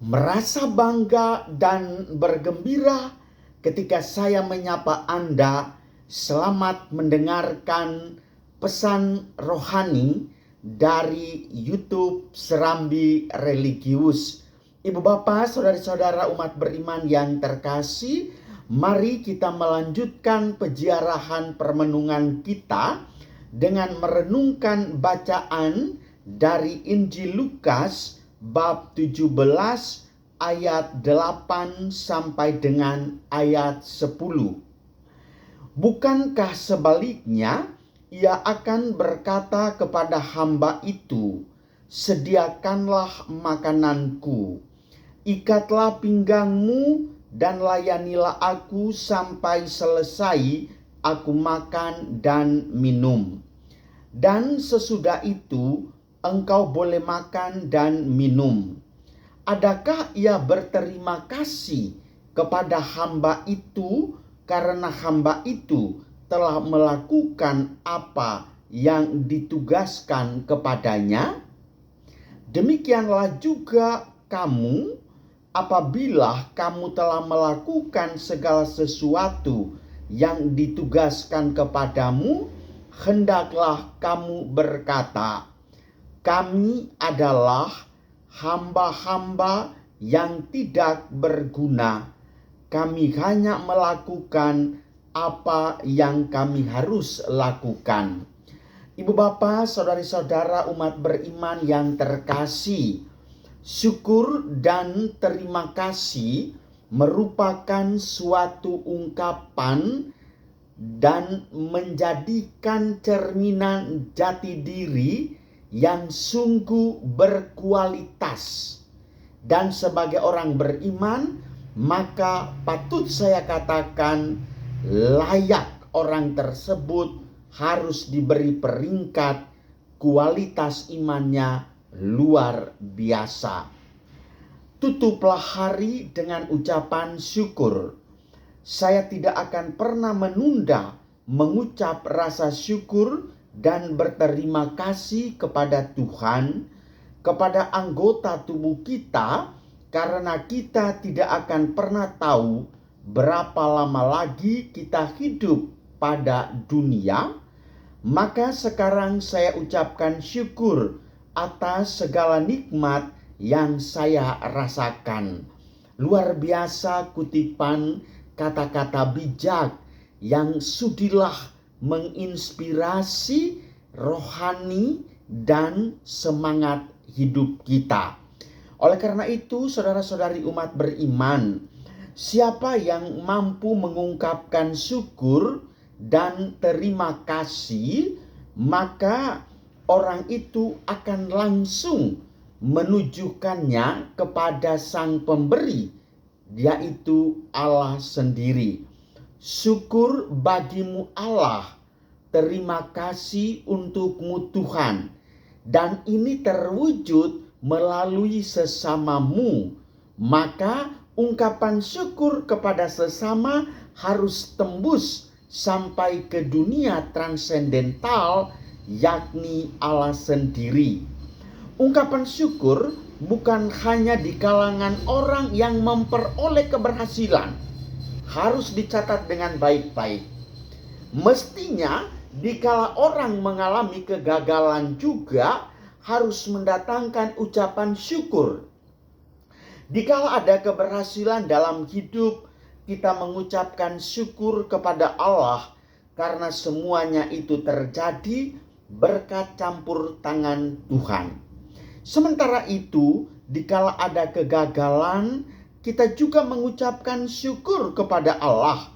Merasa bangga dan bergembira ketika saya menyapa Anda. Selamat mendengarkan pesan rohani dari YouTube Serambi Religius. Ibu bapak, saudara-saudara umat beriman yang terkasih, mari kita melanjutkan peziarahan permenungan kita dengan merenungkan bacaan dari Injil Lukas bab 17 ayat 8 sampai dengan ayat 10. Bukankah sebaliknya ia akan berkata kepada hamba itu, "Sediakanlah makananku, ikatlah pinggangmu dan layanilah aku sampai selesai aku makan dan minum. Dan sesudah itu engkau boleh makan dan minum." Adakah ia berterima kasih kepada hamba itu karena hamba itu telah melakukan apa yang ditugaskan kepadanya? Demikianlah juga kamu, apabila kamu telah melakukan segala sesuatu yang ditugaskan kepadamu, hendaklah kamu berkata, "Kami adalah hamba-hamba yang tidak berguna. Kami hanya melakukan apa yang kami harus lakukan." Ibu bapak, saudari-saudara umat beriman yang terkasih, syukur dan terima kasih merupakan suatu ungkapan dan menjadikan cerminan jati diri yang sungguh berkualitas. Dan sebagai orang beriman, maka patut saya katakan layak orang tersebut harus diberi peringkat kualitas imannya luar biasa. Tutuplah hari dengan ucapan syukur. Saya tidak akan pernah menunda mengucap rasa syukur dan berterima kasih kepada Tuhan, kepada anggota tubuh kita, karena kita tidak akan pernah tahu berapa lama lagi kita hidup pada dunia. Maka sekarang saya ucapkan syukur atas segala nikmat yang saya rasakan. Luar biasa kutipan kata-kata bijak yang sudilah menginspirasi rohani dan semangat hidup kita. Oleh karena itu, saudara-saudari umat beriman, siapa yang mampu mengungkapkan syukur dan terima kasih, maka orang itu akan langsung menunjukkannya kepada sang pemberi, yaitu Allah sendiri. Syukur bagimu Allah, terima kasih untukmu Tuhan. Dan ini terwujud melalui sesamamu. Maka ungkapan syukur kepada sesama harus tembus sampai ke dunia transendental, yakni Allah sendiri. Ungkapan syukur bukan hanya di kalangan orang yang memperoleh keberhasilan. Harus dicatat dengan baik-baik. Mestinya dikala orang mengalami kegagalan juga harus mendatangkan ucapan syukur. Dikala ada keberhasilan dalam hidup, kita mengucapkan syukur kepada Allah karena semuanya itu terjadi berkat campur tangan Tuhan. Sementara itu, dikala ada kegagalan, kita juga mengucapkan syukur kepada Allah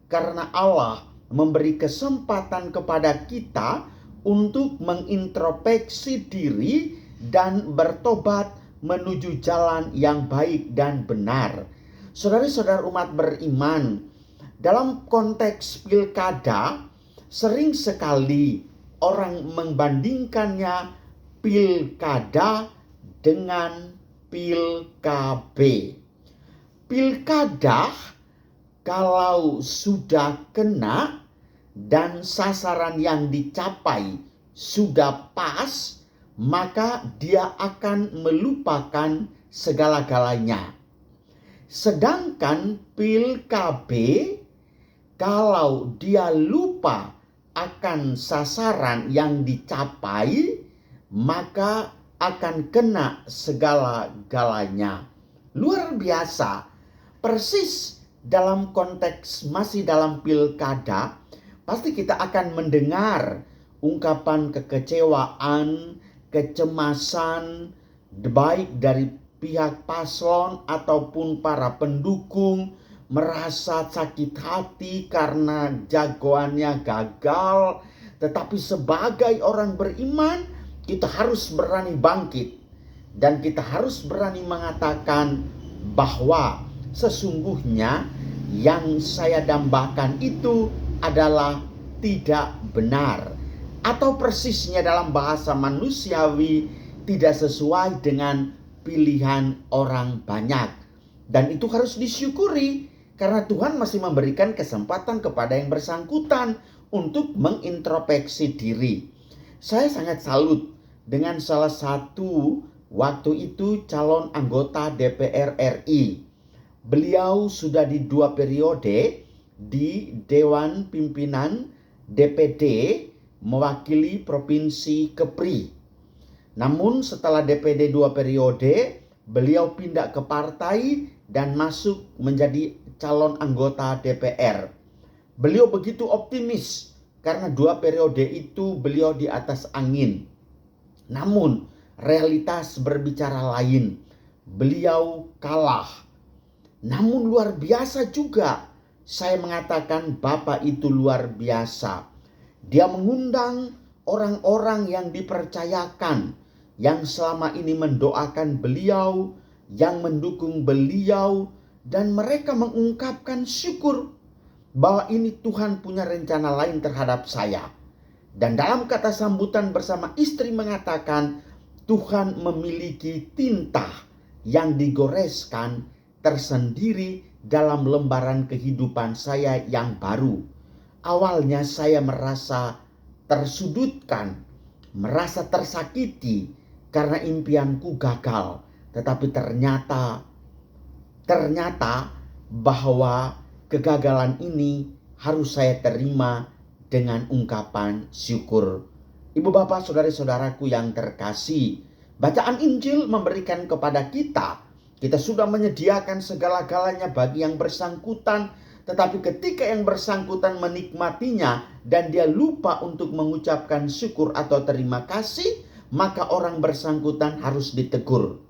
karena Allah memberi kesempatan kepada kita untuk mengintrospeksi diri dan bertobat menuju jalan yang baik dan benar. Saudara-saudara umat beriman, dalam konteks pilkada, sering sekali orang membandingkannya pilkada dengan pilkab. Pilkada kalau sudah kena dan sasaran yang dicapai sudah pas, maka dia akan melupakan segala-galanya. Sedangkan pil KB, kalau dia lupa akan sasaran yang dicapai, maka akan kena segala-galanya. Luar biasa. Persis dalam konteks masih dalam pilkada, pasti kita akan mendengar ungkapan kekecewaan, kecemasan, baik dari pihak paslon ataupun para pendukung, merasa sakit hati karena jagoannya gagal. Tetapi sebagai orang beriman, kita harus berani bangkit. Dan kita harus berani mengatakan bahwa sesungguhnya yang saya dambakan itu adalah tidak benar. Atau persisnya dalam bahasa manusiawi, tidak sesuai dengan pilihan orang banyak. Dan itu harus disyukuri karena Tuhan masih memberikan kesempatan kepada yang bersangkutan untuk mengintrospeksi diri. Saya sangat salut dengan salah satu waktu itu calon anggota DPR RI. Beliau sudah di 2 periode di Dewan Pimpinan DPD mewakili Provinsi Kepri. Namun setelah DPD 2 periode, beliau pindah ke partai dan masuk menjadi calon anggota DPR. Beliau begitu optimis karena 2 periode itu beliau di atas angin. Namun realitas berbicara lain. Beliau kalah. Namun luar biasa juga. Saya mengatakan Bapak itu luar biasa. Dia mengundang orang-orang yang dipercayakan, yang selama ini mendoakan beliau, yang mendukung beliau, dan mereka mengungkapkan syukur bahwa ini Tuhan punya rencana lain terhadap saya. Dan dalam kata sambutan bersama istri mengatakan, Tuhan memiliki tinta yang digoreskan tersendiri dalam lembaran kehidupan saya yang baru. Awalnya saya merasa tersudutkan, merasa tersakiti karena impianku gagal. Tetapi ternyata bahwa kegagalan ini harus saya terima dengan ungkapan syukur. Ibu bapak saudara-saudaraku yang terkasih, bacaan Injil memberikan kepada kita sudah menyediakan segala-galanya bagi yang bersangkutan. Tetapi ketika yang bersangkutan menikmatinya dan dia lupa untuk mengucapkan syukur atau terima kasih, maka orang bersangkutan harus ditegur.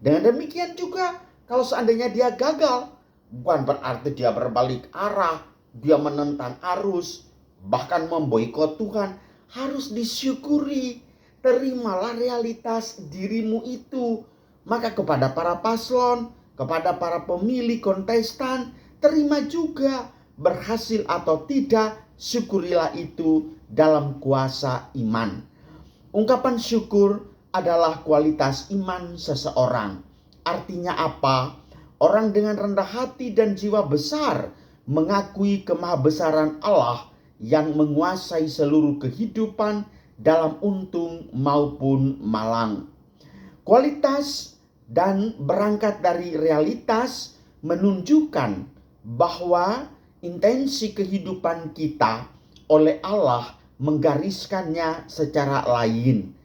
Dengan demikian juga kalau seandainya dia gagal, bukan berarti dia berbalik arah, dia menentang arus, bahkan memboikot Tuhan. Harus disyukuri, terimalah realitas dirimu itu. Maka kepada para paslon, kepada para pemilih kontestan, terima juga, berhasil atau tidak, syukurilah itu dalam kuasa iman. Ungkapan syukur adalah kualitas iman seseorang. Artinya apa? Orang dengan rendah hati dan jiwa besar mengakui kemahabesaran Allah yang menguasai seluruh kehidupan dalam untung maupun malang. Kualitas dan berangkat dari realitas menunjukkan bahwa intensi kehidupan kita oleh Allah menggariskannya secara lain.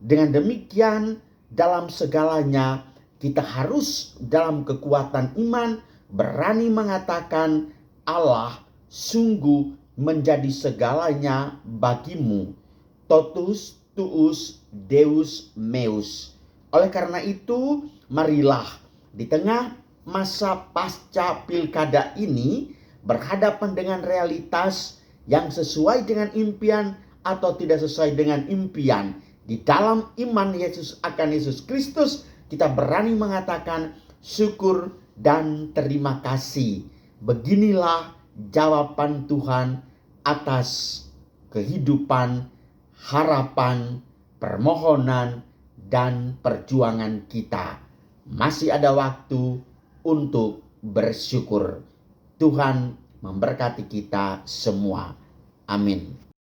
Dengan demikian, dalam segalanya kita harus dalam kekuatan iman berani mengatakan Allah sungguh menjadi segalanya bagimu. Totus tuus Deus meus. Oleh karena itu, marilah di tengah masa pasca pilkada ini berhadapan dengan realitas yang sesuai dengan impian atau tidak sesuai dengan impian. Di dalam iman Yesus akan Yesus Kristus, kita berani mengatakan syukur dan terima kasih. Beginilah jawaban Tuhan atas kehidupan, harapan, permohonan, dan perjuangan kita. Masih ada waktu untuk bersyukur. Tuhan memberkati kita semua. Amin.